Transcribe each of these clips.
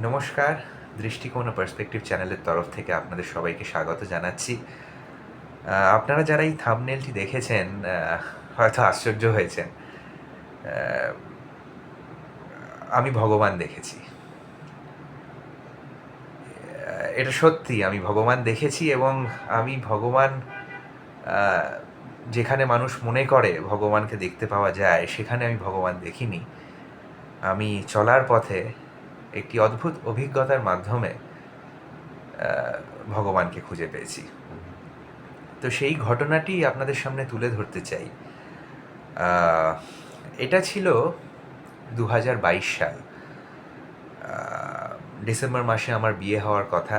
নমস্কার, দৃষ্টিকোণ ও পার্সপেক্টিভ চ্যানেলের তরফ থেকে আপনাদের সবাইকে স্বাগত জানাচ্ছি। আপনারা যারা এই থাম্বনেলটি দেখেছেন হয়তো আশ্চর্য হয়েছেন। আমি ভগবান দেখেছি। এটা সত্যি আমি ভগবান দেখেছি এবং আমি ভগবান আ যেখানে মানুষ মনে করে ভগবানকে দেখতে পাওয়া যায়, সেখানে আমি ভগবান দেখিনি। আমি চলার পথে একটি অদ্ভুত অভিজ্ঞতার মাধ্যমে আ ভগবানকে খুঁজে পেয়েছি। তো সেই ঘটনাটি আপনাদের সামনে তুলে ধরতে চাই। আ এটা ছিল ২০২২ সাল। আ ডিসেম্বর মাসে আমার বিয়ে হওয়ার কথা।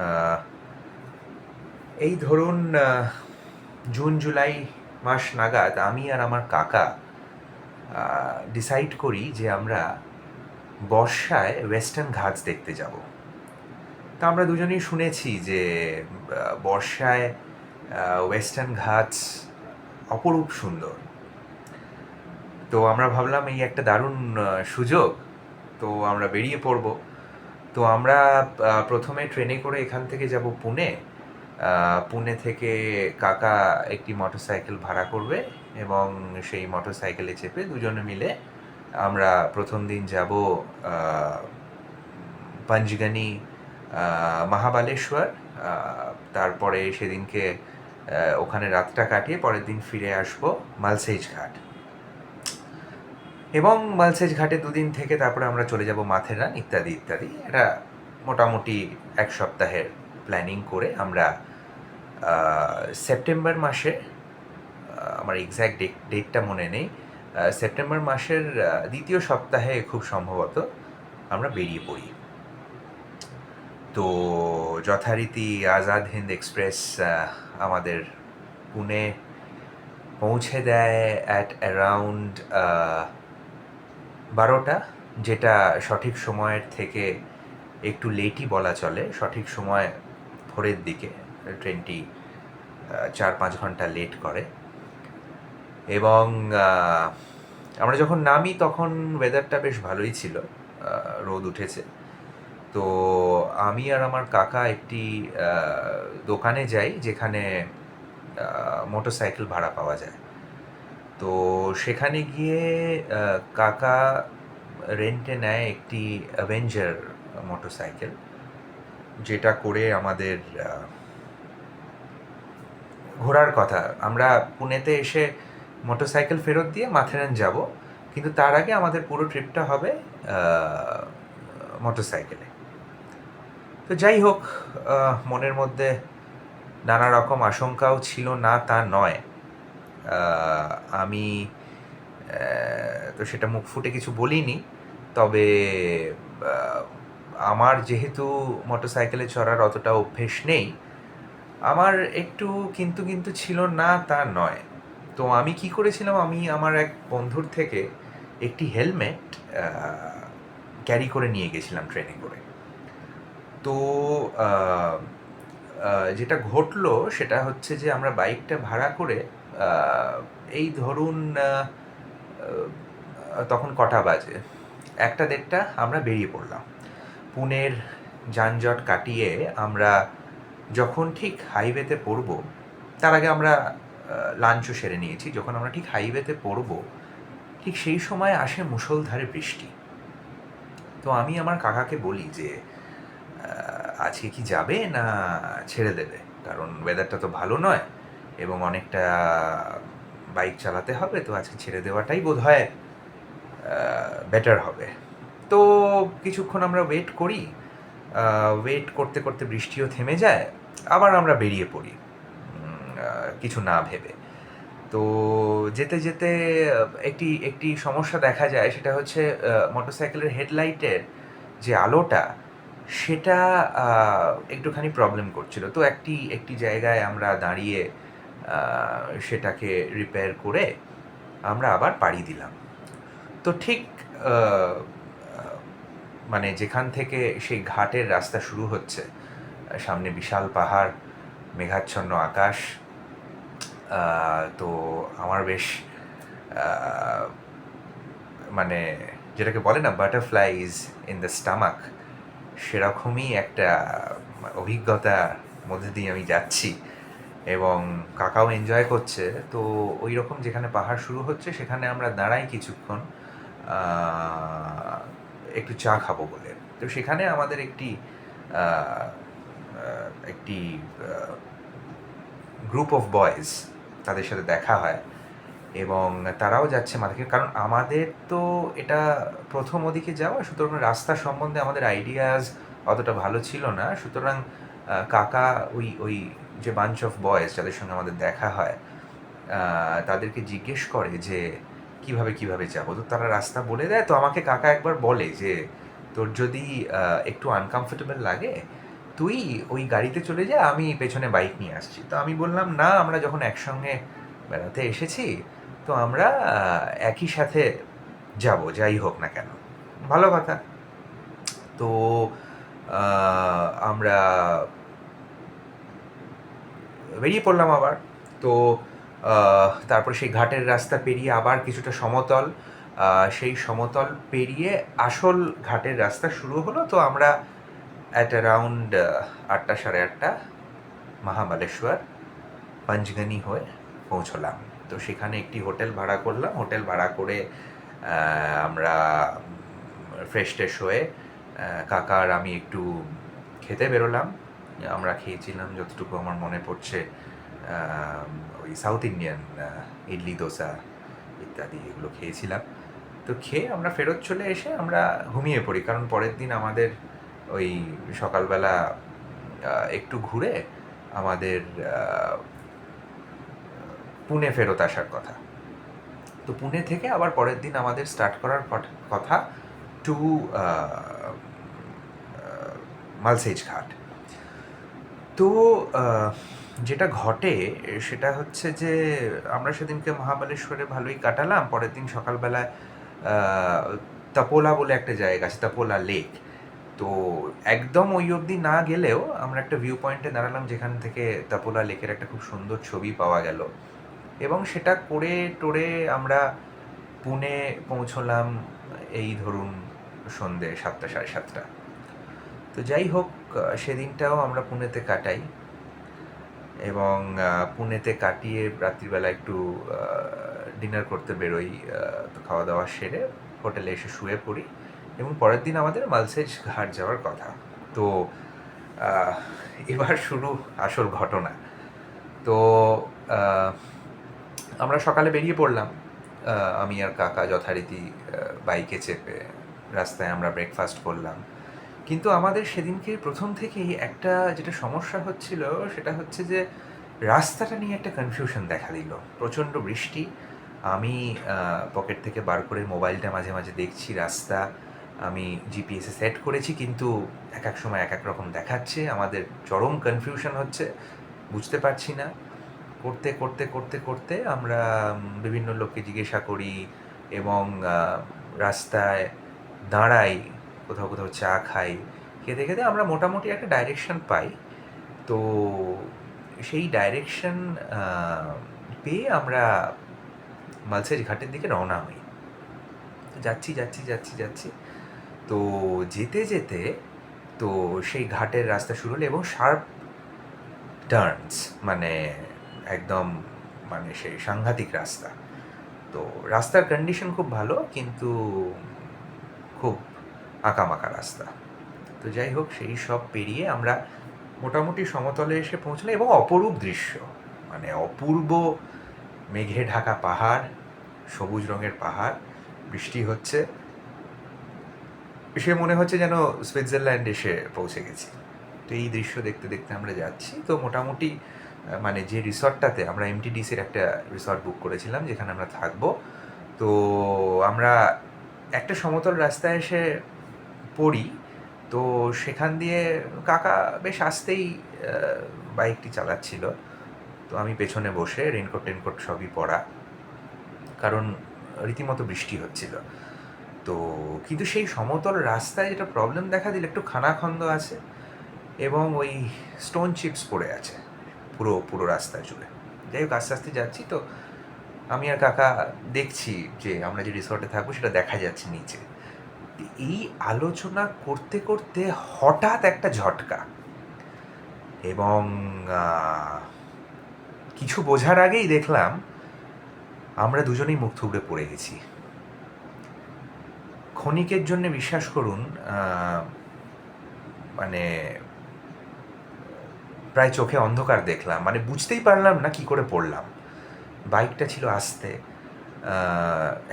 আ এই ধরুন জুন-জুলাই মাস নাগাদ আমি আর আমার কাকা আ ডিসাইড করি যে আমরা বর্ষায় ওয়েস্টার্ন ঘাটস দেখতে যাব। তো আমরা দুজনেই শুনেছি যে বর্ষায় ওয়েস্টার্ন ঘাটস অপরূপ সুন্দর। তো আমরা ভাবলাম এই একটা দারুণ সুযোগ। তো আমরা বেরিয়ে পড়ব। তো আমরা ১ম এ ট্রেনে করে এখান থেকে যাব পুনে। পুনে থেকে কাকা একটি মোটরসাইকেল ভাড়া করবে এবং সেই মোটরসাইকেলে চেপে দুজনে মিলে আমরা ১ম দিন যাব আ পঞ্চগনি, মহাবালেশ্বর। আ তারপরে সেদিনকে ওখানে রাতটা কাটিয়ে পরের দিন ফিরে আসব মালসেজ ঘাট। এবং মালসেজ ঘাটে দুদিন থেকে তারপরে আমরা চলে যাব মাথেরান ইত্যাদি, ইত্যাদি। এটা মোটামুটি ১ সপ্তাহের প্ল্যানিং করে আমরা আ সেপ্টেম্বর মাসে আমার এক্সাক্ট ডেটটা মনে নেই। সেপ্টেম্বর মাসের ২য় সপ্তাহে খুব সম্ভবত আমরা বেরিয়ে পড়ি। তো যথারীতি আজাদ হিন্দ এক্সপ্রেস আমাদের পুনে পৌঁছে দেয় অ্যাট অ্যারাউন্ড ১২টা, যেটা সঠিক সময়ের থেকে একটু লেটই বলা চলে। সঠিক সময় ভোরের দিকে ট্রেনটি ৪-৫ ঘন্টা লেট করে এবং আমরা যখন নামি তখন ওয়েদারটা বেশ ভালোই ছিল। রোদ উঠেছে। তো আমি আর আমার কাকা একটি দোকানে যাই যেখানে মোটরসাইকেল ভাড়া পাওয়া যায়। তো সেখানে গিয়ে কাকা রেন্টে নেয় একটি অ্যাভেঞ্জার মোটরসাইকেল, যেটা করে আমাদের ঘোরার কথা। আমরা পুনেতে এসে মোটরসাইকেল ফেরত দিয়ে মাথেরান যাব, কিন্তু তার আগে আমাদের পুরো ট্রিপটা হবে মোটরসাইকেলে। তো যাই হোক, মনের মধ্যে নানা রকম আশঙ্কাও ছিল না তা নয়। আমি তো সেটা মুখ ফুটে কিছু বলিনি। তবে আ আমার যেহেতু মোটরসাইকেলে চড়ার অতটা অভ্যেস নেই, আমার একটু কিন্তু ছিল না তা নয়। তো আমি কি করেছিলাম, আমি আমার এক বন্ধুর থেকে একটি হেলমেট আ ক্যারি করে নিয়ে গেছিলাম ট্রেনে করে। তো আ আ যেটা ঘটলো সেটা হচ্ছে যে আমরা বাইকটা ভাড়া করে আ এই ধরুন তখন কটা বাজে? ১টা-১.৫টা আমরা বেরিয়ে পড়লাম। পুনের যানজট কাটিয়ে আমরা যখন ঠিক হাইওয়েতে পড়বো, তার আগে আমরা লাঞ্চও সেরে নিয়েছি। যখন আমরা ঠিক হাইওয়েতে পড়বো, ঠিক সেই সময় আসে মুষলধারে বৃষ্টি। তো আমি আমার কাকাকে বলি যে, আজকে কি যাবে না ছেড়ে দেবে? কারণ ওয়েদারটা তো ভালো নয় এবং অনেকটা বাইক চালাতে হবে। তো আজকে ছেড়ে দেওয়াটাই বোধহয় বেটার হবে। তো কিছুক্ষণ আমরা ওয়েট করি। ওয়েট করতে বৃষ্টিও থেমে যায়। আবার আমরা বেরিয়ে পড়ি কিছু না ভেবে। তো যেতে একটি সমস্যা দেখা যায়, সেটা হচ্ছে মোটরসাইকেলের হেডলাইটের যে আলোটা, সেটা আ একটুখানি প্রবলেম করছিল। তো একটি জায়গায় আমরা দাঁড়িয়ে আ সেটাকে রিপেয়ার করে আমরা আবার পাড়ি দিলাম। তো ঠিক আ আ মানে যেখান থেকে সেই ঘাটের রাস্তা শুরু হচ্ছে, সামনে বিশাল পাহাড়, মেঘাচ্ছন্ন আকাশ। আ তো আমার বেশ আ মানে যেটাকে বলে না বাটারফ্লাইজ ইন দ্য স্টমাক, সেরকমই একটা অভিজ্ঞতার মধ্যে দিয়ে আমি যাচ্ছি এবং কাকাও এনজয় করছে। তো ওই রকম যেখানে পাহাড় শুরু হচ্ছে সেখানে আমরা দাঁড়াই কিছুক্ষণ একটু চা খাবো বলে। তো সেখানে আমাদের একটি গ্রুপ অফ বয়েজ তাদের সাথে দেখা হয় এবং তারাও যাচ্ছে মাথাকে, কারণ আমাদের তো এটা প্রথম ওদিকে যাওয়া, সুতরাং রাস্তা সম্বন্ধে আমাদের আইডিয়াস অতটা ভালো ছিল না। সুতরাং কাকা ওই ওই যে বাঞ্চ অফ বয়েজ যাদের সঙ্গে আমাদের দেখা হয় তাদেরকে জিজ্ঞেস করে যে কিভাবে কিভাবে যাবো, তো তারা রাস্তা বলে দেয়। তো আমাকে কাকা একবার বলে যে তোর যদি একটু আনকমফোর্টেবল লাগে তুই ওই গাড়িতে চলে যা, আমি পেছনে বাইক নিয়ে আসছি। তো আমি বললাম না, আমরা যখন একসঙ্গে বেড়াতে এসেছি তো আমরা একই সাথে যাব, যাই হোক না কেন। ভালো কথা। তো আমরা বেরিয়ে পড়লাম আবার। তো তারপর সেই ঘাটের রাস্তা পেরিয়ে আবার কিছুটা সমতল, সেই সমতল পেরিয়ে আসল ঘাটের রাস্তা শুরু হলো। তো আমরা অ্যাট অ্যারাউন্ড 8টা সাড়ে 8টা মহাবালেশ্বর পঞ্চগনি হয়ে পৌঁছলাম। তো সেখানে একটি হোটেল ভাড়া করলাম। হোটেল ভাড়া করে আমরা ফ্রেশ ট্রেশ হয়ে কাকা আর আমি একটু খেতে বেরোলাম। আমরা খেয়েছিলাম যতটুকু আমার মনে পড়ছে ওই সাউথ ইন্ডিয়ান ইডলি দোসা ইত্যাদি এগুলো খেয়েছিলাম। তো খেয়ে আমরা ফেরত চলে এসে আমরা ঘুমিয়ে পড়ি, কারণ পরের দিন আমাদের ওই সকালবেলা একটু ঘুরে আমাদের পুনে ফেরত আসার কথা। তো পুনে থেকে আবার পরের দিন আমাদের স্টার্ট করার কথা টু মালসেজ ঘাট। তো যেটা ঘটে সেটা হচ্ছে যে আমরা সেদিনকে মহাবালেশ্বরে ভালোই কাটালাম। পরের দিন সকালবেলায় তাপোলা বলে একটা জায়গা আছে, তাপোলা লেক। তো একদম ওই অবধি না গেলেও আমরা একটা ভিউ পয়েন্টে দাঁড়ালাম যেখান থেকে তাপোলা লেকের একটা খুব সুন্দর ছবি পাওয়া গেল এবং সেটা করে টোরে আমরা পুনে পৌঁছলাম এই ধরুন সন্ধ্যে 7টা সাড়ে 7টা। তো যাই হোক, সেদিনটাও আমরা পুনেতে কাটাই এবং পুনেতে কাটিয়ে রাত্রিবেলা একটু ডিনার করতে বেরোই। তো খাওয়া দাওয়া সেরে হোটেলে এসে শুয়ে পড়ি এবং পরের দিন আমাদের মালসেজ ঘাট যাওয়ার কথা। তো এবার শুরু আসল ঘটনা। তো আমরা সকালে বেরিয়ে পড়লাম, আমি আর কাকা যথারীতি বাইকে চেপে। রাস্তায় আমরা ব্রেকফাস্ট করলাম, কিন্তু আমাদের সেদিনকে প্রথম থেকেই একটা যেটা সমস্যা হচ্ছিল সেটা হচ্ছে যে রাস্তাটা নিয়ে একটা কনফিউশন দেখা দিল। প্রচণ্ড বৃষ্টি। আমি পকেট থেকে বার করে মোবাইলটা মাঝে মাঝে দেখছি রাস্তা, আমি জিপিএসে সেট করেছি, কিন্তু এক এক সময় এক এক রকম দেখাচ্ছে। আমাদের চরম কনফিউশন হচ্ছে, বুঝতে পারছি না। করতে করতে করতে করতে আমরা বিভিন্ন লোককে জিজ্ঞাসা করি এবং রাস্তায় দাঁড়াই, কোথাও কোথাও চা খাই। খেতে খেতে আমরা মোটামুটি একটা ডাইরেকশন পাই। তো সেই ডাইরেকশন পেয়ে আমরা মালসেজ ঘাটের দিকে রওনা হই। তো যাচ্ছি যাচ্ছি যাচ্ছি যাচ্ছি, তো যেতে যেতে তো সেই ঘাটের রাস্তা শুরু হলো এবং শার্প টার্নস, মানে একদম মানে সেই সাংঘাতিক রাস্তা। তো রাস্তার কন্ডিশন খুব ভালো, কিন্তু খুব আঁকামাকা রাস্তা। তো যাই হোক, সেই সব পেরিয়ে আমরা মোটামুটি সমতলে এসে পৌঁছলাম এবং অপরূপ দৃশ্য, মানে অপূর্ব মেঘে ঢাকা পাহাড়, সবুজ রঙের পাহাড়, বৃষ্টি হচ্ছে, সে মনে হচ্ছে যেন সুইজারল্যান্ড এসে পৌঁছে গেছি। তো এই দৃশ্য দেখতে দেখতে আমরা যাচ্ছি। তো মোটামুটি মানে যে রিসর্টটাতে আমরা এমটিডিসির একটা রিসর্ট বুক করেছিলাম যেখানে আমরা থাকবো, তো আমরা একটা সমতল রাস্তায় এসে পড়ি। তো সেখান দিয়ে কাকা বেশ আস্তেই বাইকটি চালাচ্ছিল। তো আমি পেছনে বসে, রেনকোট টেনকোট সবই পরা, কারণ রীতিমতো বৃষ্টি হচ্ছিল। তো কিন্তু সেই সমতল রাস্তায় যেটা প্রবলেম দেখা দিল, একটু খানাখন্দ আছে এবং ওই স্টোন চিপস পড়ে আছে পুরো পুরো রাস্তা জুড়ে। যাই হোক, আস্তে আস্তে যাচ্ছি। তো আমি আর কাকা দেখছি যে আমরা যে রিসর্টে থাকবো সেটা দেখা যাচ্ছে নিচে। এই আলোচনা করতে করতে হঠাৎ একটা ঝটকা, এবং কিছু বোঝার আগেই দেখলাম আমরা দুজনেই মুখ থুবড়ে পড়ে গেছি। ক্ষণিকের জন্য বিশ্বাস করুন, মানে প্রায় চোখে অন্ধকার দেখলাম, মানে বুঝতেই পারলাম না কি করে পড়লাম। বাইকটা ছিল আস্তে,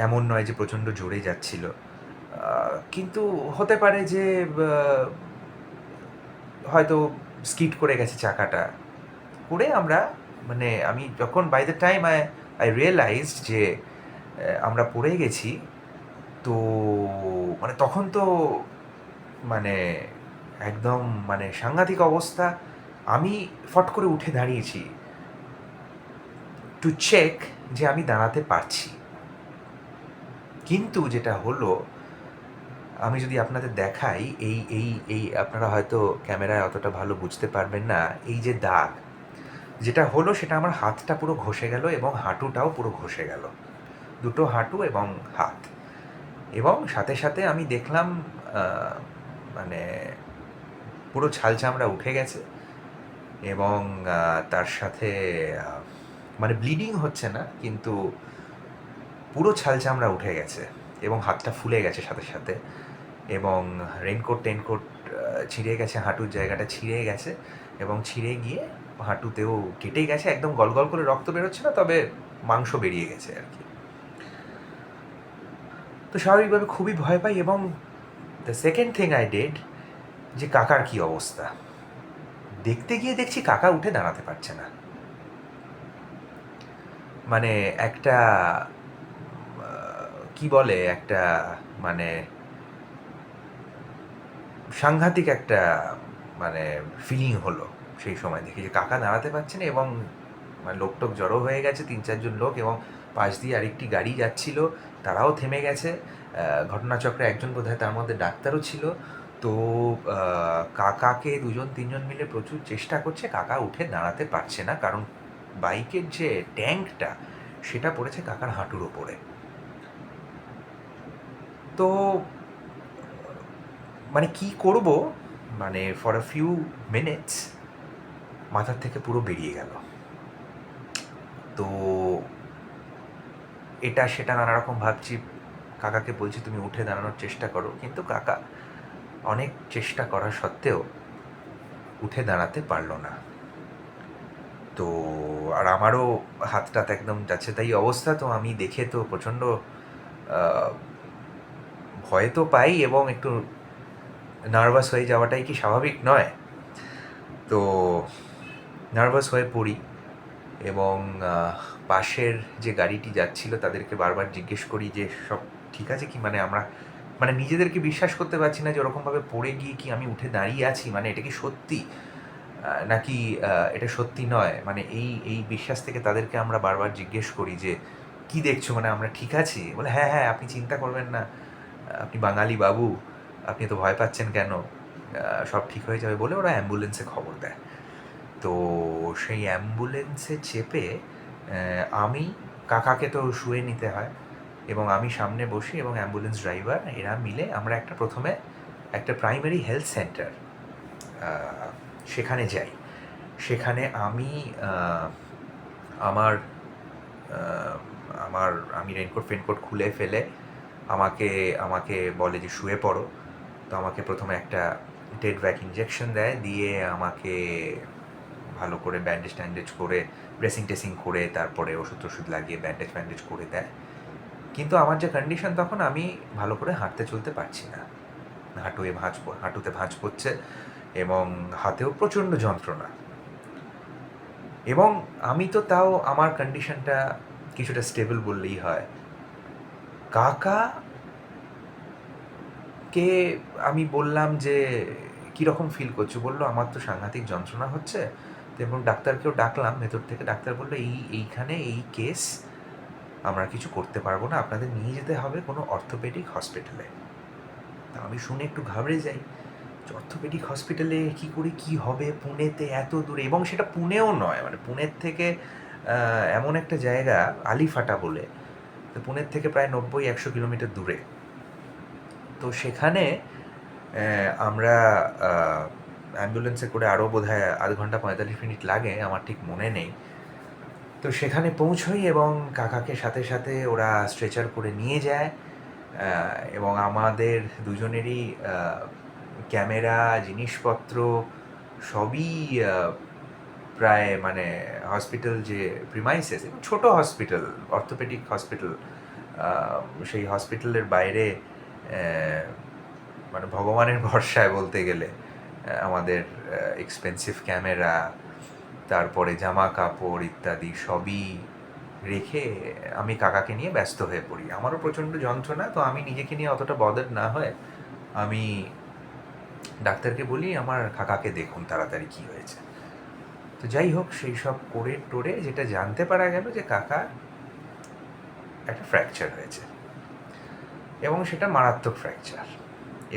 এমন নয় যে প্রচণ্ড জোরে যাচ্ছিল, কিন্তু হতে পারে যে হয়তো স্কিড করে গেছে চাকাটা, করে আমরা, মানে আমি যখন by the time I realised যে আমরা পড়ে গেছি, তো মানে তখন তো মানে একদম মানে সাংঘাতিক অবস্থা। আমি ফট করে উঠে দাঁড়িয়েছি টু চেক যে আমি দাঁড়াতে পারছি, কিন্তু যেটা হলো, আমি যদি আপনাদের দেখাই, এই এই এই আপনারা হয়তো ক্যামেরায় অতটা ভালো বুঝতে পারবেন না, এই যে দাগ যেটা হলো সেটা আমার হাতটা পুরো ঘষে গেল এবং হাঁটুটাও পুরো ঘষে গেল, দুটো হাঁটু এবং হাত। এবং সাথে সাথে আমি দেখলাম মানে পুরো ছাল চামড়া উঠে গেছে, এবং তার সাথে মানে ব্লিডিং হচ্ছে না, কিন্তু পুরো ছাল চামড়া উঠে গেছে এবং হাতটা ফুলে গেছে সাথে সাথে, এবং টেনকোট ছিঁড়ে গেছে, হাঁটুর জায়গাটা ছিঁড়ে গেছে, এবং ছিঁড়ে গিয়ে হাঁটুতেও কেটে গেছে, একদম গল গল করে রক্ত বেরোচ্ছে না, তবে মাংস বেরিয়ে গেছে আর কি। তো স্বাভাবিকভাবে খুবই ভয় পাই, এবং the second thing I did, যে কাকার কী অবস্থা। দেখতে গিয়ে দেখছি কাকা উঠে দাঁড়াতে পারছে না, মানে একটা কি বলে, একটা মানে সাংঘাতিক একটা মানে ফিলিং হলো সেই সময় দেখে, যে কাকা দাঁড়াতে পারছে না, এবং মানে লোকটোক জড়ো হয়ে গেছে, 3-4 জন লোক, এবং পাশ দিয়ে আরেকটি গাড়ি যাচ্ছিল, তারাও থেমে গেছে। ঘটনাচক্রে একজন বোধহয় তার মধ্যে ডাক্তারও ছিল। তো কাকাকে 2-3 জন মিলে প্রচুর চেষ্টা করছে, কাকা উঠে দাঁড়াতে পারছে না, কারণ বাইকের যে ট্যাঙ্কটা সেটা পড়েছে কাকার হাঁটুর ওপরে। তো মানে কি করব, মানে ফর আ ফিউ মিনিটস মাথার থেকে পুরো বেরিয়ে গেল। তো এটা সেটা নানা রকম ভাবছি, কাকাকে বলছি তুমি উঠে দাঁড়ানোর চেষ্টা করো, কিন্তু কাকা অনেক চেষ্টা করা সত্ত্বেও উঠে দাঁড়াতে পারলো না। তো আর আমারও হাতটা তো একদম যাচ্ছে তাই অবস্থা, তো আমি দেখে তো প্রচণ্ড ভয় তো পাই, এবং একটু নার্ভাস হয়ে যাওয়াটাই কি স্বাভাবিক নয়? তো নার্ভাস হয়ে পড়ি, এবং পাশের যে গাড়িটি যাচ্ছিল তাদেরকে বারবার জিজ্ঞেস করি যে সব ঠিক আছে কি, মানে আমরা মানে নিজেদেরকে বিশ্বাস করতে পারছি না যে ওরকমভাবে পড়ে গিয়ে কি আমি উঠে দাঁড়িয়ে আছি, মানে এটা কি সত্যি, নাকি এটা সত্যি নয়, মানে এই এই বিশ্বাস থেকে তাদেরকে আমরা বারবার জিজ্ঞেস করি যে কি দেখছো, মানে আমরা ঠিক আছি? বলে হ্যাঁ হ্যাঁ, আপনি চিন্তা করবেন না, আপনি বাঙালি বাবু, আপনি তো ভয় পাচ্ছেন কেন, সব ঠিক হয়ে যাবে, বলে ওরা অ্যাম্বুলেন্সে খবর দেয়। তো সেই অ্যাম্বুলেন্সে চেপে আমি, কাকাকে তো শুয়ে নিতে হয়, এবং আমি সামনে বসি, এবং অ্যাম্বুলেন্স ড্রাইভার, এরা মিলে আমরা প্রথমে একটা প্রাইমারি হেলথ সেন্টার, সেখানে যাই। সেখানে আমি আমার আমার আমি রেনকোট খুলে ফেলে আমাকে আমাকে বলে যে শুয়ে পড়ো। তো আমাকে প্রথমে একটা টেডভ্যাক ইঞ্জেকশন দেয়, দিয়ে আমাকে ভালো করে ব্যান্ডেজ ট্যান্ডেজ করে, ড্রেসিং টেসিং করে, তারপরে ওষুধ টষুধ লাগিয়ে ব্যান্ডেজ ফ্যান্ডেজ করে দেয়। কিন্তু আমার যে কন্ডিশন, তখন আমি ভালো করে হাঁটতে চলতে পারছি না, হাঁটুতে ভাঁজ পড়ছে, এবং হাতেও প্রচণ্ড যন্ত্রণা। এবং আমি তো তাও আমার কন্ডিশনটা কিছুটা স্টেবল বললেই হয়। কাকাকে আমি বললাম যে কীরকম ফিল করছো, বললো আমার তো সাংঘাতিক যন্ত্রণা হচ্ছে। তো এবং ডাক্তারকেও ডাকলাম ভেতর থেকে, ডাক্তার বললো এইখানে এই কেস আমরা কিছু করতে পারবো না, আপনাদের নিয়ে যেতে হবে কোনো অর্থোপেডিক হসপিটালে। তা আমি শুনে একটু ঘাবড়ে যাই, অর্থোপেডিক হসপিটালে কী করে কী হবে, পুনেতে এত দূরে, এবং সেটা পুনেও নয়, মানে পুনের থেকে এমন একটা জায়গা আলিফাটা বলে, তো পুনের থেকে প্রায় 90-100 কিলোমিটার দূরে। তো সেখানে আমরা অ্যাম্বুলেন্সে করে আরও বোধহয় ০.৫ ঘন্টা ৪৫ মিনিট লাগে, আমার ঠিক মনে নেই। তো সেখানে পৌঁছই এবং কাকাকে সাথে সাথে ওরা স্ট্রেচার করে নিয়ে যায়, এবং আমাদের দুজনেরই ক্যামেরা, জিনিসপত্র সবই প্রায় মানে হসপিটাল যে প্রিমাইসেস, ছোট হসপিটাল, অর্থোপেডিক হসপিটাল, সেই হসপিটালের বাইরে মানে ভগবানের ভরসায় বলতে গেলে আমাদের এক্সপেন্সিভ ক্যামেরা, তারপরে জামা কাপড় ইত্যাদি সবই রেখে আমি কাকাকে নিয়ে ব্যস্ত হয়ে পড়ি। আমারও প্রচণ্ড যন্ত্রণা, তো আমি নিজেকে নিয়ে অতটা বদার না হয়ে আমি ডাক্তারকে বলি আমার কাকাকে দেখুন তাড়াতাড়ি কী হয়েছে। তো যাই হোক, সেই সব করে টোরে যেটা জানতে পারা গেল যে কাকা একটা ফ্র্যাকচার হয়েছে, এবং সেটা মারাত্মক ফ্র্যাকচার,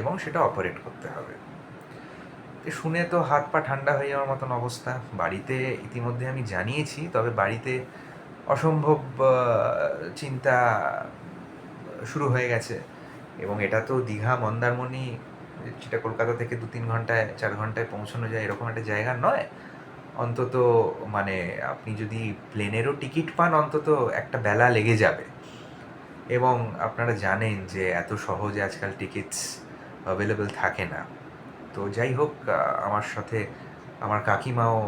এবং সেটা অপারেট করতে হবে। শুনে তো হাত পা ঠান্ডা হয়ে যাওয়ার মতন অবস্থা। বাড়িতে ইতিমধ্যে আমি জানিয়েছি, তবে বাড়িতে অসম্ভব চিন্তা শুরু হয়ে গেছে, এবং এটা তো দীঘা মন্দারমণি, যেটা কলকাতা থেকে ২-৩ ঘন্টায় ৪ ঘন্টায় পৌঁছানো যায় এরকম একটা জায়গা নয়। অন্তত মানে আপনি যদি প্লেনেরও টিকিট পান অন্তত একটা বেলা লেগে যাবে, এবং আপনারা জানেন যে এত সহজে আজকাল টিকিটস অ্যাভেলেবেল থাকে না। তো যাই হোক, আমার সাথে আমার কাকিমাও,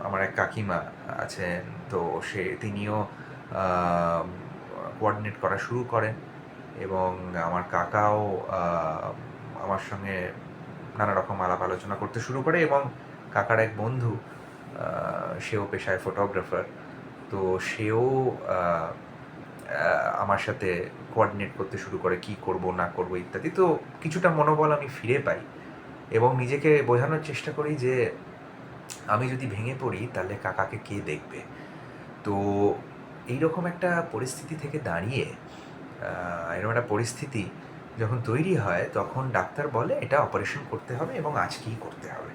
আমার এক কাকিমা আছেন, তো তিনিও কোঅর্ডিনেট করা শুরু করেন, এবং আমার কাকাও আমার সঙ্গে নানা রকম আলাপ আলোচনা করতে শুরু করে, এবং কাকার এক বন্ধু, সেও পেশায় ফটোগ্রাফার, তো সেও আমার সাথে কোঅর্ডিনেট করতে শুরু করে কী করব না করব ইত্যাদি। তো কিছুটা মনোবল আমি ফিরে পাই, এবং নিজেকে বোঝানোর চেষ্টা করি যে আমি যদি ভেঙে পড়ি তাহলে কাকাকে কে দেখবে। তো এইরকম একটা পরিস্থিতি থেকে দাঁড়িয়ে, এরকম একটা পরিস্থিতি যখন তৈরি হয় তখন ডাক্তার বলে এটা অপারেশন করতে হবে, এবং আজকেই করতে হবে।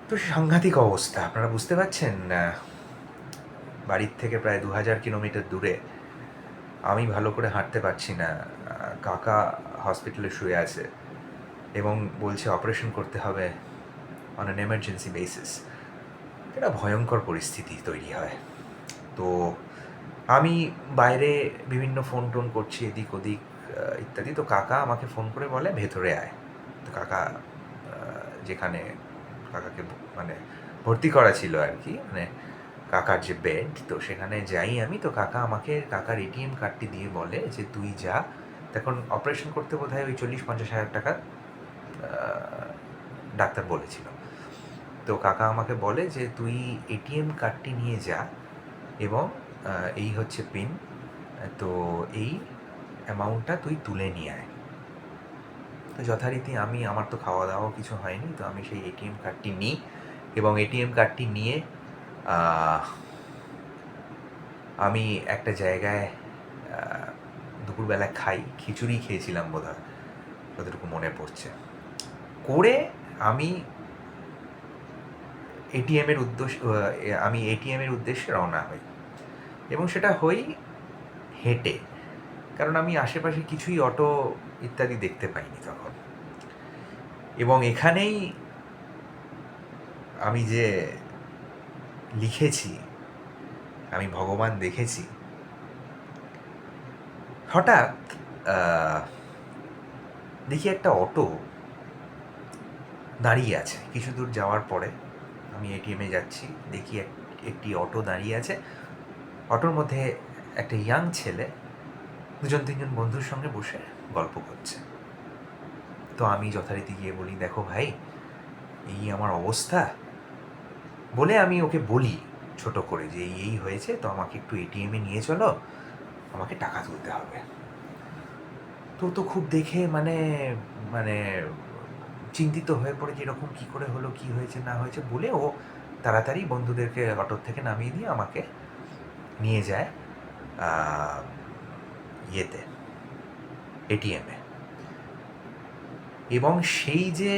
তো সাংঘাতিক অবস্থা, আপনারা বুঝতে পারছেন। বাড়ির থেকে প্রায় ২০০০ কিলোমিটার দূরে, আমি ভালো করে হাঁটতে পারছি না, কাকা হসপিটালে শুয়ে আছে এবং বলছে অপারেশন করতে হবে অন অ্যান এমার্জেন্সি বেসিস। এটা ভয়ঙ্কর পরিস্থিতি তৈরি হয়। তো আমি বাইরে বিভিন্ন ফোন টোন করছি এদিক ওদিক ইত্যাদি। তো কাকা আমাকে ফোন করে বলে ভেতরে আয়। তো কাকা যেখানে কাকাকে মানে ভর্তি করা ছিল আর কি, মানে কাকার যে বেড, তো সেখানে যাই আমি। তো কাকা আমাকে কাকার এটিএম কার্ডটি দিয়ে বলে যে তুই যা, তখন অপারেশন করতে বোধহয় ওই ৪০-৫০ হাজার টাকা ডাক্তার বলেছিল। তো কাকা আমাকে বলে যে তুই এটিএম কার্ডটি নিয়ে যা, এবং এই হচ্ছে পিন, তো এই অ্যামাউন্টটা তুই তুলে নিয়ে আয়। তো যথারীতি আমার তো খাওয়া দাওয়া কিছু হয়নি, তো আমি সেই এটিএম কার্ডটি নিই, এবং এটিএম কার্ডটি নিয়ে আমি একটা জায়গায় দুপুরবেলা খিচুড়ি খেয়েছিলাম বোধহয়, যতটুকু মনে পড়ছে, করে আমি এটিএমের উদ্দেশ্যে রওনা হই, এবং সেটা হই হেঁটে, কারণ আমি আশেপাশে কিছুই অটো ইত্যাদি দেখতে পাইনি তখন। এবং এখানেই আমি যে লিখেছি আমি ভগবান দেখেছি, হঠাৎ দেখি একটা অটো দাঁড়িয়ে আছে। কিছু দূর যাওয়ার পরে আমি এটিএমে যাচ্ছি, দেখি একটি অটো দাঁড়িয়ে আছে। অটোর মধ্যে একটা ইয়াং ছেলে ২-৩জন বন্ধুর সঙ্গে বসে গল্প করছে। তো আমি যথারীতি গিয়ে বলি, দেখো ভাই, এই আমার অবস্থা, বলে আমি ওকে বলি ছোট করে যে এই হয়েছে, তো আমাকে একটু এটিএমে নিয়ে চলো, আমাকে টাকা তুলতে হবে। তো খুব দেখে মানে মানে চিন্তিত হয়ে পড়ে যে এরকম কী করে হলো, কী হয়েছে না হয়েছে, বলে ও তাড়াতাড়ি বন্ধুদেরকে অটোর থেকে নামিয়ে দিয়ে আমাকে নিয়ে যায় ইয়েতে, এটিএমে। এবং সেই যে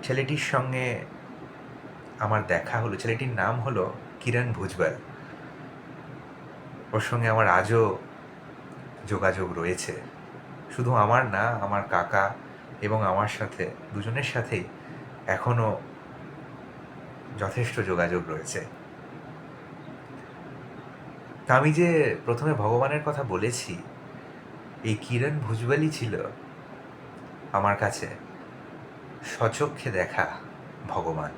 ছেলেটির সঙ্গে আমার দেখা হলো, ছেলেটির নাম হলো কিরণ ভুজবল। ওর সঙ্গে আমার আজও যোগাযোগ রয়েছে। শুধু আমার না, আমার কাকা এবং আমার সাথে দুজনের সাথেই এখনও যথেষ্ট যোগাযোগ রয়েছে। তা আমি যে প্রথমে ভগবানের কথা বলেছি, এই কিরণ ভুজবলই ছিল আমার কাছে স্বচক্ষে দেখা ভগবান।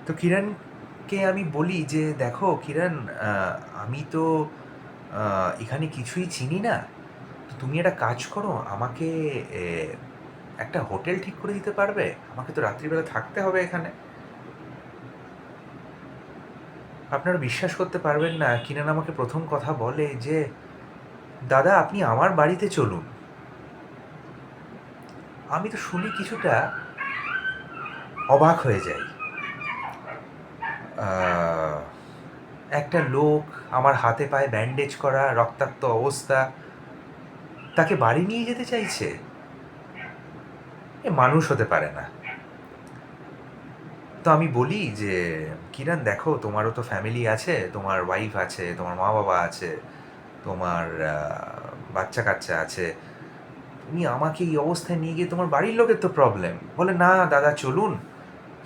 তো কিরণকে আমি বলি যে, দেখো কিরণ, আমি তো এখানে কিছুই চিনি না, তো তুমি একটা কাজ করো, আমাকে একটা হোটেল ঠিক করে দিতে পারবে? আমাকে তো রাত্রিবেলা থাকতে হবে এখানে। আপনারা বিশ্বাস করতে পারবেন না, কিরণ আমাকে প্রথম কথা বলে যে, দাদা আপনি আমার বাড়িতে চলুন। আমি তো শুনে কিছুটা অবাক হয়ে যাই। একটা লোক, আমার হাতে পায়ে ব্যান্ডেজ করা, রক্তাক্ত অবস্থা, তাকে বাড়ি নিয়ে যেতে চাইছে? এ মানুষ হতে পারে না। তো আমি বলি যে, কিরণ দেখো, তোমারও তো ফ্যামিলি আছে, তোমার ওয়াইফ আছে, তোমার মা বাবা আছে, তোমার বাচ্চা কাচ্চা আছে, তুমি আমাকে এই অবস্থায় নিয়ে গিয়ে, তোমার বাড়ির লোকের তো প্রবলেম। বলে না দাদা চলুন,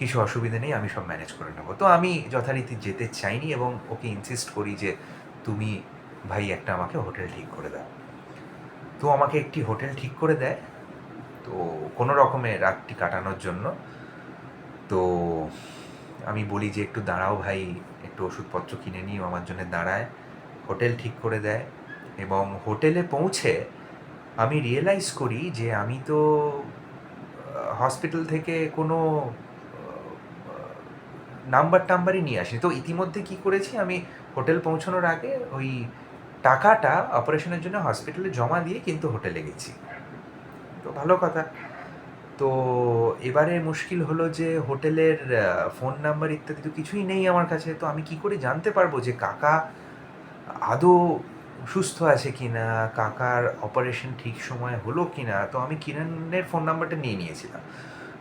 কিছু অসুবিধে নেই, আমি সব ম্যানেজ করে নেবো। তো আমি যথারীতি যেতে চাইনি এবং ওকে ইনসিস্ট করি যে, তুমি ভাই একটা আমাকে হোটেল ঠিক করে দাও। তো আমাকে একটি হোটেল ঠিক করে দেয়, তো কোনো রকমে রাতটি কাটানোর জন্য। তো আমি বলি যে, একটু দাঁড়াও ভাই, একটু ওষুধপত্র কিনে নিও, আমার জন্য দাঁড়ায়, হোটেল ঠিক করে দেয়। এবং হোটেলে পৌঁছে আমি রিয়েলাইজ করি যে, আমি তো হসপিটাল থেকে কোনো নাম্বার টাম্বারই নিয়ে আসিনি। তো ইতিমধ্যে কী করেছি, আমি হোটেল পৌঁছানোর আগে ওই টাকাটা অপারেশনের জন্য হসপিটালে জমা দিয়ে কিন্তু হোটেলে গেছি। তো ভালো কথা। তো এবারে মুশকিল হলো যে, হোটেলের ফোন নাম্বার ইত্যাদি তো কিছুই নেই আমার কাছে। তো আমি কী করে জানতে পারবো যে কাকা আদৌ সুস্থ আছে কি না, কাকার অপারেশন ঠিক সময়ে হলো কি না? তো আমি কিরণের ফোন নাম্বারটা নিয়ে নিয়েছিলাম।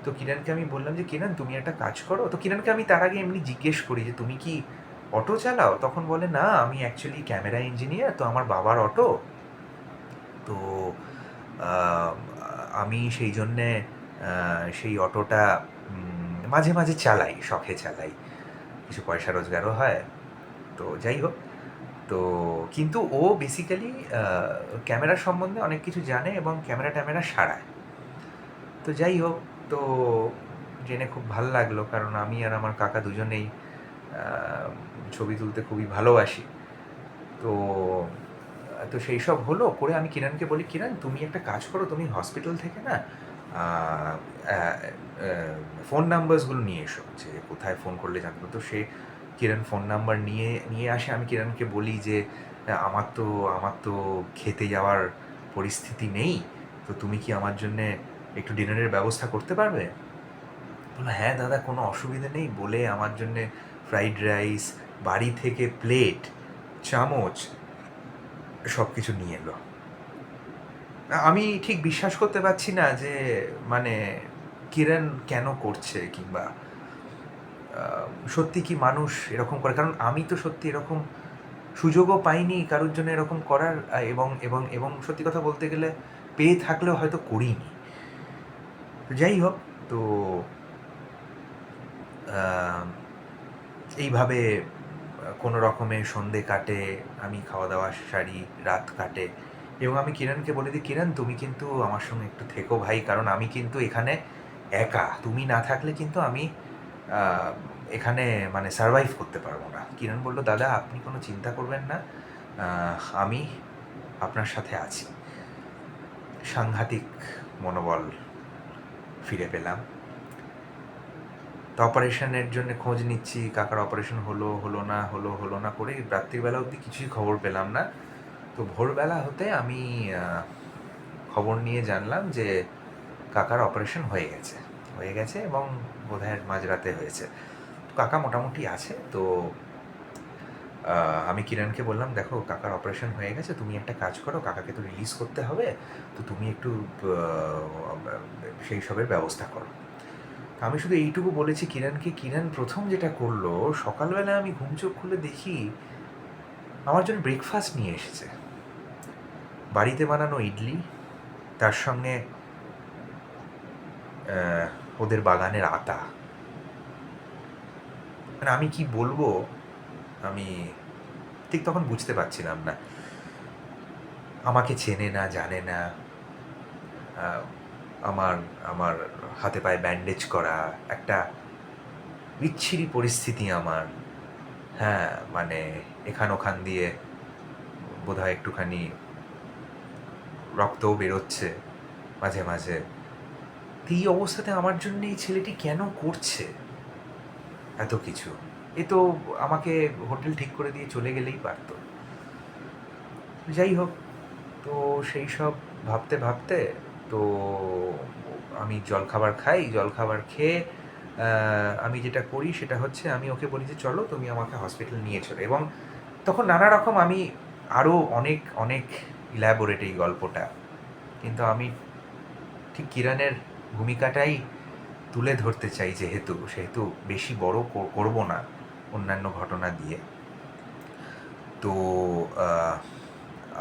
তো কিরণকে আমি বললাম যে, কিরণ তুমি একটা কাজ করো। তো কিরণকে আমি তার আগে এমনি জিজ্ঞেস করি যে, তুমি কি অটো চালাও? তখন বলে, না আমি অ্যাকচুয়ালি ক্যামেরা ইঞ্জিনিয়ার, তো আমার বাবার অটো, তো আমি সেই জন্যে সেই অটোটা মাঝে মাঝে চালাই, শখে চালাই, কিছু পয়সা রোজগারও হয়। তো যাই হোক, তো কিন্তু ও বেসিক্যালি ক্যামেরা সম্বন্ধে অনেক কিছু জানে এবং ক্যামেরা ট্যামেরা সারায়। তো যাই হোক, তো জেনে খুব ভাল লাগলো, কারণ আমি আর আমার কাকা দুজনেই ছবি তুলতে খুবই ভালোবাসি। তো তো সেই সব হলো করে, আমি কিরণকে বলি, কিরণ তুমি একটা কাজ করো, তুমি হসপিটাল থেকে না ফোন নাম্বারসগুলো নিয়ে এসো, যে কোথায় ফোন করলে জানবো। তো সে কিরণ ফোন নাম্বার নিয়ে নিয়ে আসে। আমি কিরণকে বলি যে, আমার তো খেতে যাওয়ার পরিস্থিতি নেই, তো তুমি কি আমার জন্যে একটু ডিনারের ব্যবস্থা করতে পারবে? বললো, হ্যাঁ দাদা কোনো অসুবিধা নেই, বলে আমার জন্যে ফ্রাইড রাইস, বাড়ি থেকে প্লেট, চামচ, সব কিছু নিয়ে এলো। আমি ঠিক বিশ্বাস করতে পারছি না যে, মানে কিরণ কেন করছে, কিংবা সত্যি কি মানুষ এরকম করে? কারণ আমি তো সত্যি এরকম সুযোগও পাইনি কারোর জন্য এরকম করার, এবং এবং এবং সত্যি কথা বলতে গেলে পেয়ে থাকলেও হয়তো করিনি। তো যাই হোক, তো এইভাবে কোনো রকমে সন্ধে কাটে, আমি খাওয়া দাওয়া সারি, রাত কাটে, এবং আমি কিরণকে বলে দিই, কিরণ তুমি কিন্তু আমার সঙ্গে একটু থেকো ভাই, কারণ আমি কিন্তু এখানে একা, তুমি না থাকলে কিন্তু আমি এখানে মানে সারভাইভ করতে পারবো না। কিরণ বলল, দাদা আপনি কোনো চিন্তা করবেন না, আমি আপনার সাথে আছি। সাংঘাতিক মনোবল ফিরে পেলাম। তো অপারেশনের জন্য খোঁজ নিচ্ছি, কাকার অপারেশন হলো না করে রাত্রিবেলা অবধি কিছুই খবর পেলাম না। তো ভোরবেলা হতে আমি খবর নিয়ে জানলাম যে কাকার অপারেশন হয়ে গেছে এবং বোধহয় মাঝরাতে হয়েছে। তো কাকা মোটামুটি আছে। তো আমি কিরণকে বললাম, দেখো কাকার অপারেশন হয়ে গেছে, তুমি একটা কাজ করো, কাকাকে তো রিলিজ করতে হবে, তো তুমি একটু সেই সবের ব্যবস্থা করো। আমি শুধু এইটুকু বলেছি কিরণকে, কিরণ প্রথম যেটা করলো, সকালবেলা আমি ঘুম চোখ খুলে দেখি আমার জন্য ব্রেকফাস্ট নিয়ে এসেছে। বাড়িতে বানানো ইডলি, তার সঙ্গে ওদের বাগানের আতা। মানে আমি কি বলবো, আমি ঠিক তখন বুঝতে পারছিলাম না। আমাকে চেনে না, জানে না। আহ, আমার আমার হাতে পায়ে ব্যান্ডেজ করা, একটা বিচ্ছিরি পরিস্থিতি আমার। হ্যাঁ, মানে এখান ওখান দিয়ে বোধহয় একটুখানি রক্তও বেরোচ্ছে মাঝে মাঝে। তো এই অবস্থাতে আমার জন্য এই ছেলেটি কেন করছে এত কিছু? এ তো আমাকে হোটেল ঠিক করে দিয়ে চলে গেলেই পারতো। যাই হোক, তো সেই সব ভাবতে ভাবতে তো আমি জলখাবার খাই। জলখাবার খেয়ে আমি যেটা করি সেটা হচ্ছে আমি ওকে বলি যে, "চলো তুমি আমাকে হসপিটাল নিয়ে চলো।" এবং তখন নানা রকম আমি আরও অনেক অনেক ইলাবোরেট এই গল্পটা। কিন্তু আমি ঠিক কিরণের ভূমিকাটাই তুলে ধরতে চাই, সেহেতু বেশি বড় করব না অন্যান্য ঘটনা দিয়ে। তো আহ,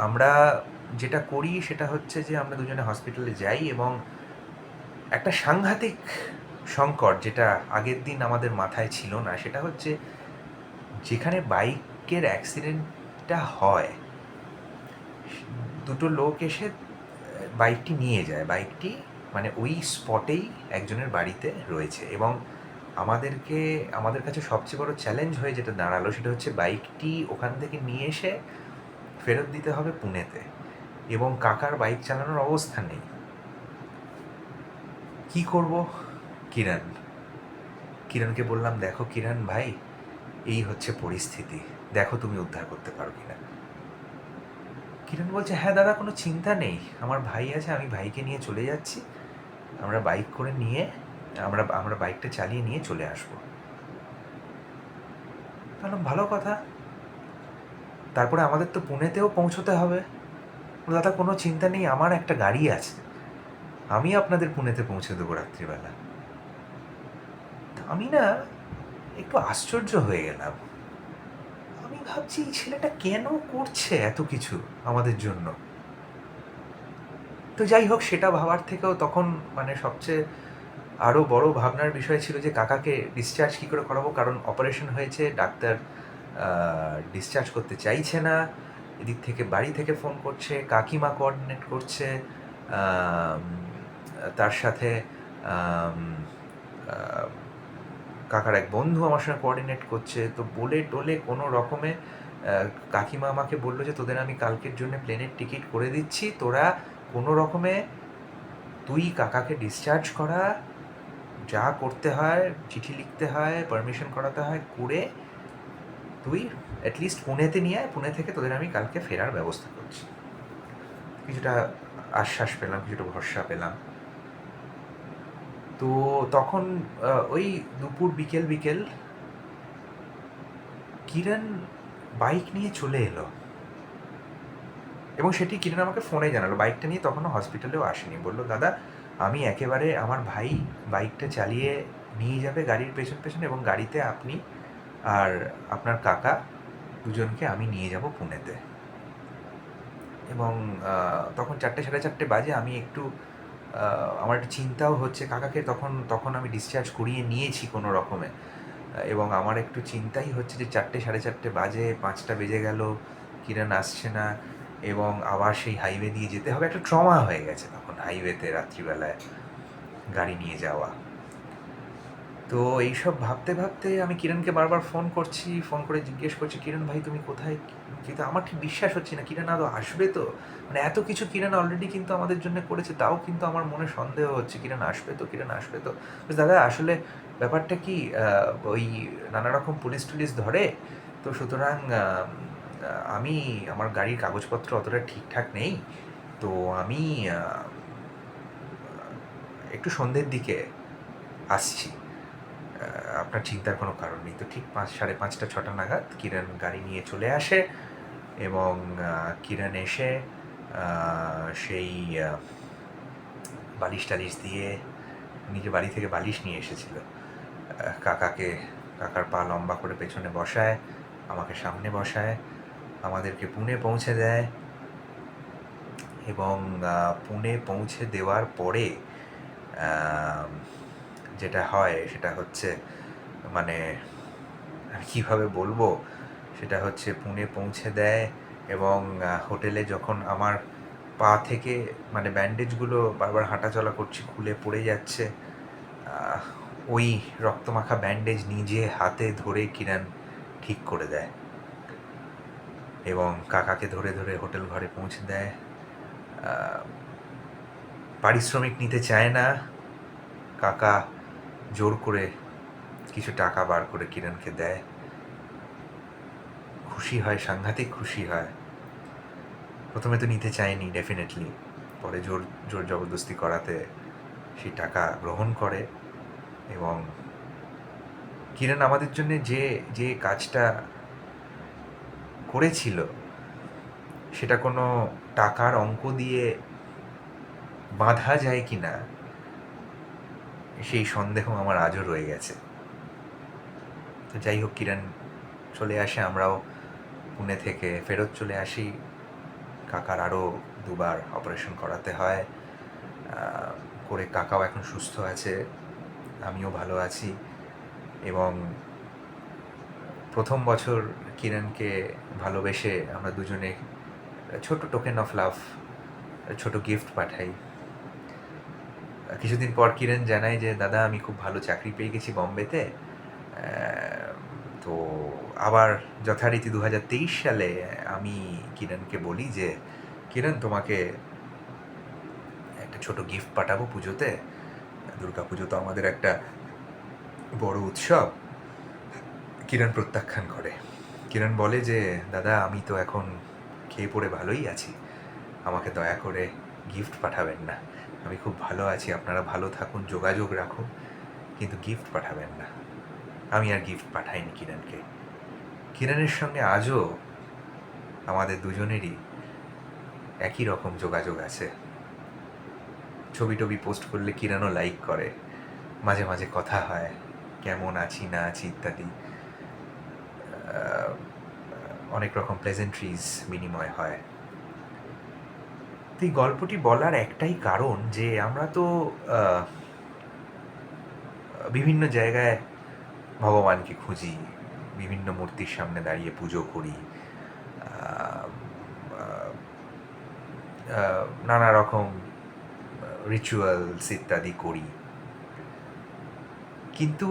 আমরা যেটা করি সেটা হচ্ছে যে আমরা দুজনে হসপিটালে যাই এবং একটা সাংঘাতিক সংকট যেটা আগের দিন আমাদের মাথায় ছিল না, সেটা হচ্ছে যেখানে বাইকের অ্যাক্সিডেন্টটা হয়, দুটো লোক এসে বাইকটি নিয়ে যায়। বাইকটি মানে ওই স্পটেই একজনের বাড়িতে রয়েছে এবং আমাদের কাছে সবচেয়ে বড় চ্যালেঞ্জ হয়ে যেটা দাঁড়ালো সেটা হচ্ছে বাইকটি ওখান থেকে নিয়ে এসে ফেরত দিতে হবে পুনেতে, এবং কাকার বাইক চালানোর অবস্থা নেই। কি করব? কিরণ কিরণকে বললাম, দেখো কিরণ ভাই, এই হচ্ছে পরিস্থিতি, দেখো তুমি উদ্ধার করতে পারো কিনা। কিরণ বলছে, হ্যাঁ দাদা, কোনো চিন্তা নেই, আমার ভাই আছে, আমি ভাইকে নিয়ে চলে যাচ্ছি, আমরা বাইক করে নিয়ে আমরা আমরা বাইকটা চালিয়ে নিয়ে চলে আসবো। বললাম, ভালো কথা। তারপরে আমাদের তো পুনেতেও পৌঁছতে হবে। দাদা কোনো চিন্তা নেই, আমার একটা গাড়ি আছে, আমি আপনাদের পুনেতে পৌঁছে দেবো রাত্রিবেলা। আমি না একটু আশ্চর্য হয়ে গেলাম। আমি ভাবছি এই ছেলেটা কেন করছে এত কিছু আমাদের জন্য। তো যাই হোক, সেটা ভাবার থেকেও তখন মানে সবচেয়ে আরও বড় ভাবনার বিষয় ছিল যে কাকাকে ডিসচার্জ কী করে করাবো, কারণ অপারেশন হয়েছে, ডাক্তার ডিসচার্জ করতে চাইছে না। এদিক থেকে বাড়ি থেকে ফোন করছে, কাকিমা কোঅর্ডিনেট করছে, আম, তার সাথে আম, আহ, কাকার এক বন্ধু আমার সঙ্গে কোঅর্ডিনেট করছে। তো বলে টোলে কোনো রকমে কাকিমা আমাকে বললো যে, তোদের আমি কালকের জন্য প্লেনের টিকিট করে দিচ্ছি, তোরা কোনো রকমে তুই কাকাকে ডিসচার্জ করা, যা করতে হয়, চিঠি লিখতে হয়, পারমিশন করাতে হয় করে তুই অ্যাটলিস্ট পুনেতে নিয়ে আয়, পুনে থেকে তোদের আমি কালকে ফেরার ব্যবস্থা করছি। কিছুটা আশ্বাস পেলাম, কিছুটা ভরসা পেলাম। তো তখন ওই দুপুর বিকেল বিকেল কিরণ বাইক নিয়ে চলে এলো এবং সেটি কিরণ আমাকে ফোনে জানালো। বাইকটা নিয়ে তখনও হসপিটালেও আসেনি। বললো, দাদা আমি একেবারে, আমার ভাই বাইকটা চালিয়ে নিয়ে যাবে গাড়ির পেছন পেছন, এবং গাড়িতে আপনি আর আপনার কাকা দুজনকে আমি নিয়ে যাব পুনেতে। এবং তখন 4টে সাড়ে 4টে বাজে। আমি একটু আমার একটু চিন্তাও হচ্ছে, কাকাকে তখন তখন আমি ডিসচার্জ করিয়ে নিয়েছি কোনো রকমে, এবং আমার একটু চিন্তাই হচ্ছে যে 4টে সাড়ে 4টে বাজে, 5টা বেজে গেল, কিরণ আসছে না, এবং আবার সেই হাইওয়ে দিয়ে যেতে হবে। একটা ট্রমা হয়ে গেছে তখন হাইওয়েতে রাত্রিবেলায় গাড়ি নিয়ে যাওয়া। তো এইসব ভাবতে ভাবতে আমি কিরণকে বারবার ফোন করছি, ফোন করে জিজ্ঞেস করছি, কিরণ ভাই তুমি কোথায়? কিন্তু আমার ঠিক বিশ্বাস হচ্ছে না কিরণ আদৌ আসবে তো। মানে এত কিছু কিরণ অলরেডি কিন্তু আমাদের জন্য করেছে, তাও কিন্তু আমার মনে সন্দেহ হচ্ছে কিরণ আসবে তো, কিরণ আসবে তো। দাদা আসলে ব্যাপারটা কি, ওই নানা রকম পুলিশ টুলিশ ধরে, তো সুতরাং আমি, আমার গাড়ির কাগজপত্র অতটা ঠিকঠাক নেই, তো আমি একটু সন্ধ্যের দিকে আসছি, আপনার চিন্তার কোনো কারণ নেই। তো ঠিক 5, সাড়ে 5টা 6টা নাগাদ কিরণ গাড়ি নিয়ে চলে আসে, এবং কিরণ এসে সেই বালিশ টালিশ দিয়ে, নিজে বাড়ি থেকে বালিশ নিয়ে এসেছিল, কাকার পা লম্বা করে পেছনে বসায়, আমাকে সামনে বসায়, আমাদেরকে পুনে পৌঁছে দেয়। এবং পুনে পৌঁছে দেওয়ার পরে আম, যেটা হয় সেটা হচ্ছে মানে আমি কীভাবে বলবো, সেটা হচ্ছে পুনে পৌঁছে দেয় এবং হোটেলে যখন আমার পা থেকে মানে ব্যান্ডেজগুলো বারবার হাঁটাচলা করছি খুলে পড়ে যাচ্ছে, আহ, ওই রক্তমাখা ব্যান্ডেজ নিজে হাতে ধরে কিরান ঠিক করে দেয় এবং কাকাকে ধরে ধরে হোটেল ঘরে পৌঁছে দেয়। আহ, পারিশ্রমিক নিতে চায় না, কাকা জোর করে কিছু টাকা বার করে কিরণকে দেয়। খুশি হয়, সাংঘাতিক খুশি হয়। প্রথমে তো নিতে চায়নি ডেফিনেটলি, পরে জোর জোর জবরদস্তি করাতে সেই টাকা গ্রহণ করে এবং কিরণ আমাদের জন্য যে যে কাজটা করেছিল সেটা কোনো টাকার অঙ্ক দিয়ে বাঁধা যায় কি না সেই সন্দেহ আমার আজও রয়ে গেছে। তো যাই হোক, কিরণ চলে আসে, আমরাও পুনে থেকে ফেরত চলে আসি। কাকার আরও দুবার অপারেশন করাতে হয়, করে কাকাও এখন সুস্থ আছে, আমিও ভালো আছি। এবং প্রথম বছর কিরণকে ভালোবেসে আমরা দুজনে ছোট টোকেন অফ লাভ, ছোট গিফট পাঠাই। কিছুদিন পর কিরণ জানায় যে দাদা আমি খুব ভালো চাকরি পেয়ে গেছি বম্বেতে। তো আবার যথারীতি 2023 সালে আমি কিরণকে বলি যে কিরণ তোমাকে একটা ছোট গিফট পাঠাবো পুজোতে, দুর্গা পুজো তো আমাদের একটা বড় উৎসব। কিরণ প্রত্যাখ্যান করে। কিরণ বলে যে দাদা আমি তো এখন খেয়ে পড়ে ভালোই আছি, আমাকে দয়া করে গিফট পাঠাবেন না, আমি খুব ভালো আছি, আপনারা ভালো থাকুন, যোগাযোগ রাখুন, কিন্তু গিফট পাঠাবেন না। আমি আর গিফট পাঠাইনি কিরণকে। কিরণের সঙ্গে আজও আমাদের দুজনেরই একই রকম যোগাযোগ আছে। ছবি টবি পোস্ট করলে কিরণও লাইক করে, মাঝে মাঝে কথা হয়, কেমন আছি না আছি ইত্যাদি অনেক রকম প্লেজেন্ট্রিজ বিনিময় হয়। তো এই গল্পটি বলার একটাই কারণ যে আমরা তো বিভিন্ন জায়গায় ভগবানকে খুঁজি, বিভিন্ন মূর্তির সামনে দাঁড়িয়ে পুজো করি, নানা রকম রিচুয়ালস ইত্যাদি করি, কিন্তু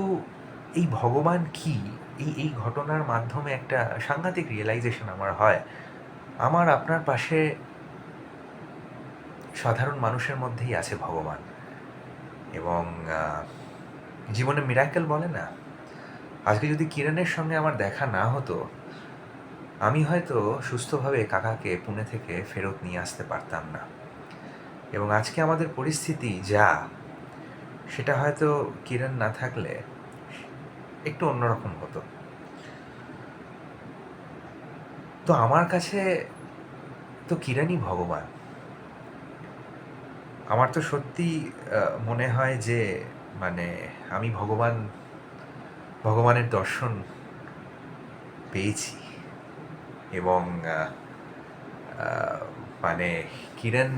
এই ভগবান কি, এই ঘটনার মাধ্যমে একটা সাংঘাতিক রিয়েলাইজেশন আমার হয়। আমার আপনার পাশে সাধারণ মানুষের মধ্যেই আছে ভগবান। এবং জীবনে মিরাকেল বলে না, আজকে যদি কিরণের সঙ্গে আমার দেখা না হতো, আমি হয়তো সুস্থভাবে কাকাকে পুনে থেকে ফেরত নিয়ে আসতে পারতাম না। এবং আজকে আমাদের পরিস্থিতি যা, সেটা হয়তো কিরণ না থাকলে একটু অন্যরকম হতো। তো আমার কাছে তো কিরণই ভগবান। আমার তো সত্যি মনে হয় যে মানে আমি ভগবানের দর্শন পেয়েছি। এবং মানে কিরণ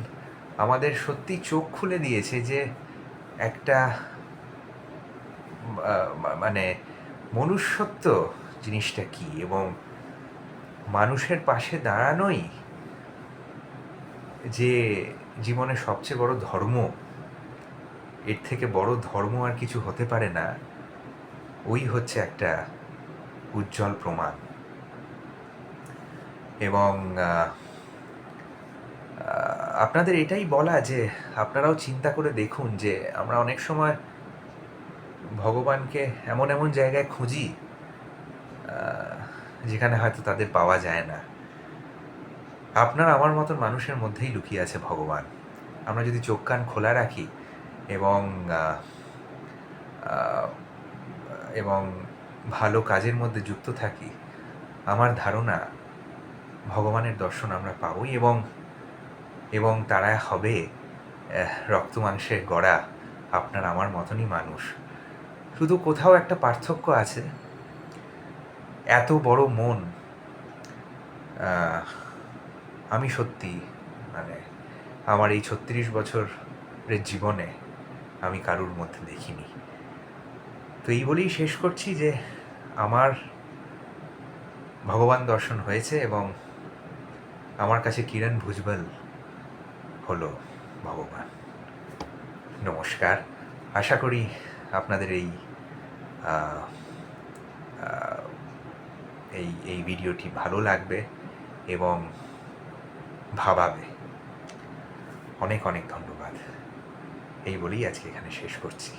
আমাদের সত্যি চোখ খুলে দিয়েছে যে একটা মানে মনুষ্যত্ব জিনিসটা কি, এবং মানুষের পাশে দাঁড়ানোই যে জীবনের সবচেয়ে বড় ধর্ম, এর থেকে বড় ধর্ম আর কিছু হতে পারে না। ওই হচ্ছে একটা উজ্জ্বল প্রমাণ। এবং আপনাদের এটাই বলা যে আপনারাও চিন্তা করে দেখুন যে আমরা অনেক সময় ভগবানকে এমন এমন জায়গায় খুঁজি যেখানে হয়তো তাদের পাওয়া যায় না। আপনার আমার মতন মানুষের মধ্যেই লুকিয়ে আছে ভগবান। আমরা যদি চোখ কান খোলা রাখি এবং এবং ভালো কাজের মধ্যে যুক্ত থাকি, আমার ধারণা ভগবানের দর্শন আমরা পাবই। এবং তারা হবে রক্ত মাংসের গড়া আপনার আমার মতনই মানুষ। শুধু কোথাও একটা পার্থক্য আছে, এত বড় মন আমি সত্যি মানে আমার এই ৩৬ বছরের জীবনে আমি কারুর মধ্যে দেখিনি। তো এই বলেই শেষ করছি যে আমার ভগবান দর্শন হয়েছে এবং আমার কাছে কিরণ ভুজবল হলো ভগবান। নমস্কার। আশা করি আপনাদের আহ, আহ, এই ভিডিওটি ভালো লাগবে এবং ভাবাবে। অনেক অনেক ধন্যবাদ। এই বলেই আজকে এখানে শেষ করছি।